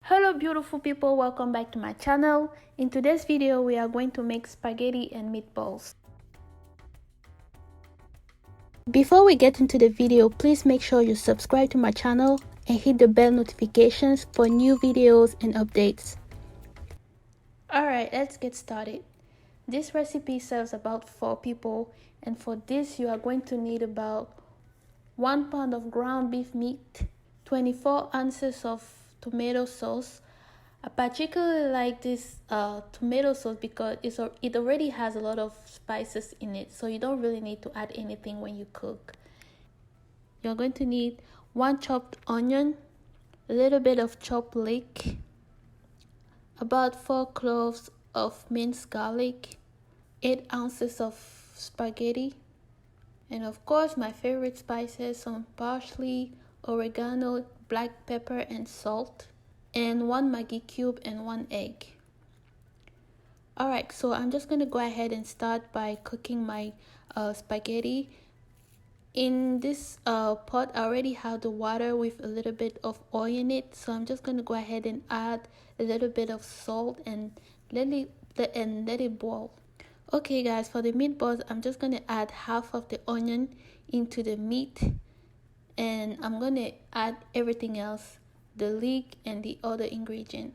Hello beautiful people, welcome back to my channel. In today's video we are going to make spaghetti and meatballs. Before we get into the video, please make sure you subscribe to my channel and hit the bell notifications for new videos and updates. Alright, let's get started. This recipe serves about 4 people, and for this you are going to need about 1 pound of ground beef meat, 24 ounces of tomato sauce. I particularly like this tomato sauce because it already has a lot of spices in it, so you don't really need to add anything when you cook. You're going to need 1 chopped onion, a little bit of chopped leek, about 4 cloves of minced garlic, 8 ounces of spaghetti, and of course my favorite spices, some parsley, oregano, black pepper and salt, and 1 maggi cube and 1 egg. Alright, so I'm just gonna go ahead and start by cooking my spaghetti. In this pot I already have the water with a little bit of oil in it, so I'm just gonna go ahead and add a little bit of salt and let it boil. Okay guys, for the meatballs I'm just gonna add half of the onion into the meat, and I'm gonna add everything else, the leek and the other ingredient.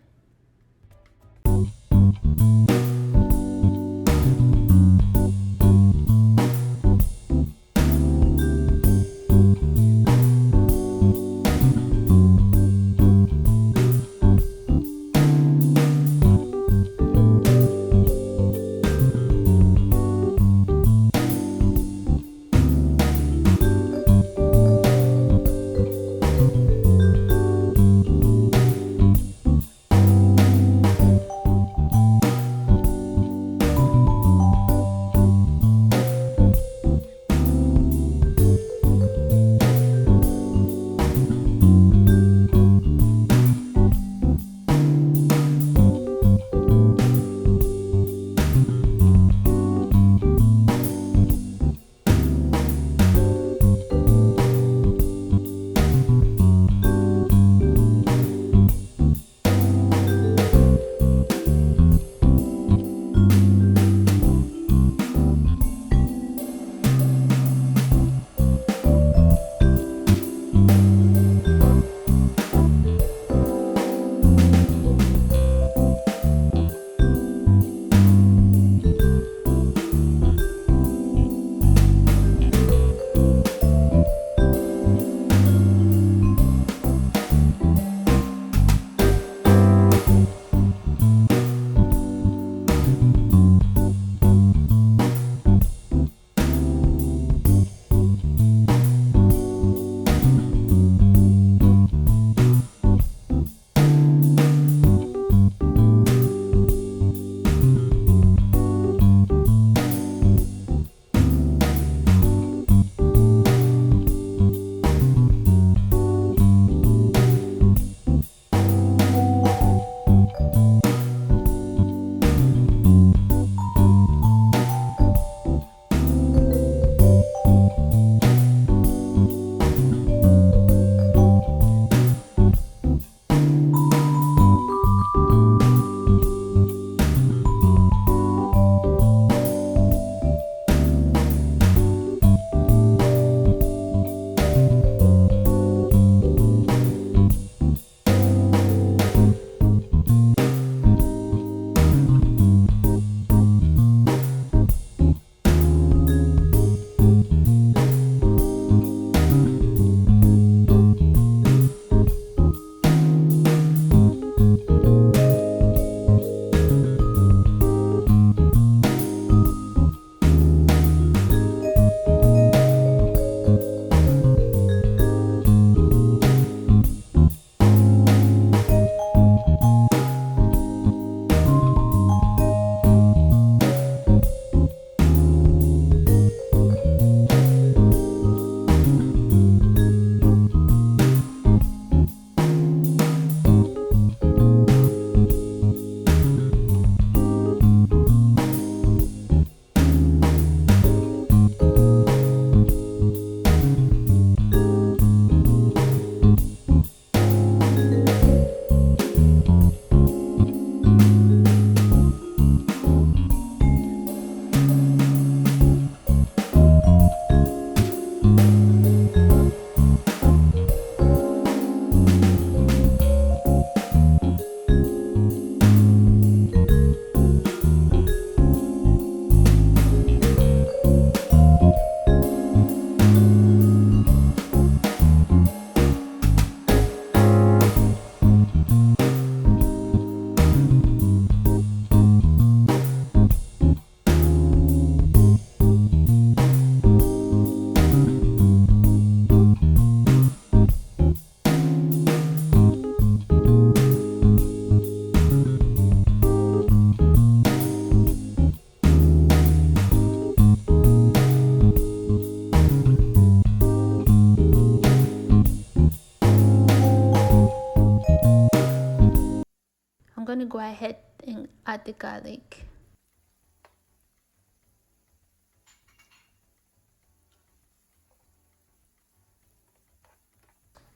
I'm going to go ahead and add the garlic.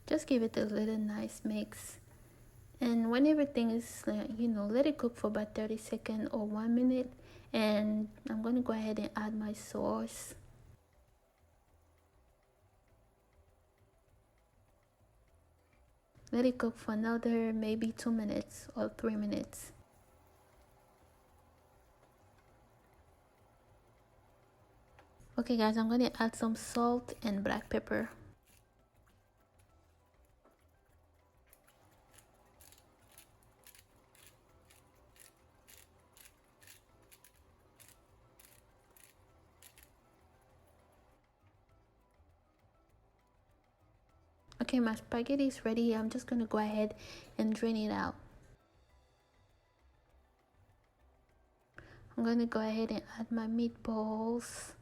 Just give it a little nice mix. And when everything is, let it cook for about 30 seconds or 1 minute. And I'm going to go ahead and add my sauce. Let it cook for another maybe 2 minutes or 3 minutes. Okay guys, I'm going to add some salt and black pepper. Okay, my spaghetti is ready. I'm just going to go ahead and drain it out. I'm going to go ahead and add my meatballs.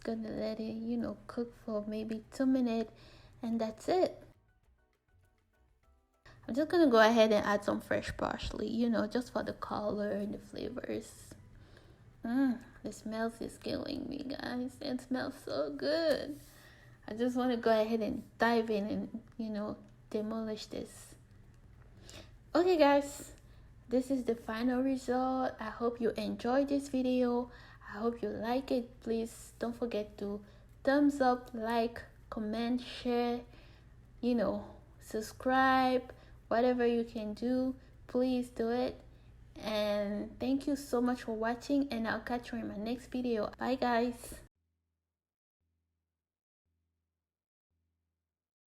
Gonna let it cook for maybe 2 minutes, and that's it. I'm just gonna go ahead and add some fresh parsley, just for the color and the flavors. The smells is killing me, guys. It smells so good. I just want to go ahead and dive in and demolish this. Okay guys, this is the final result. I hope you enjoyed this video. I hope you like it. Please don't forget to thumbs up, like, comment, share, subscribe, whatever you can do, please do it. And thank you so much for watching, and I'll catch you in my next video. Bye guys.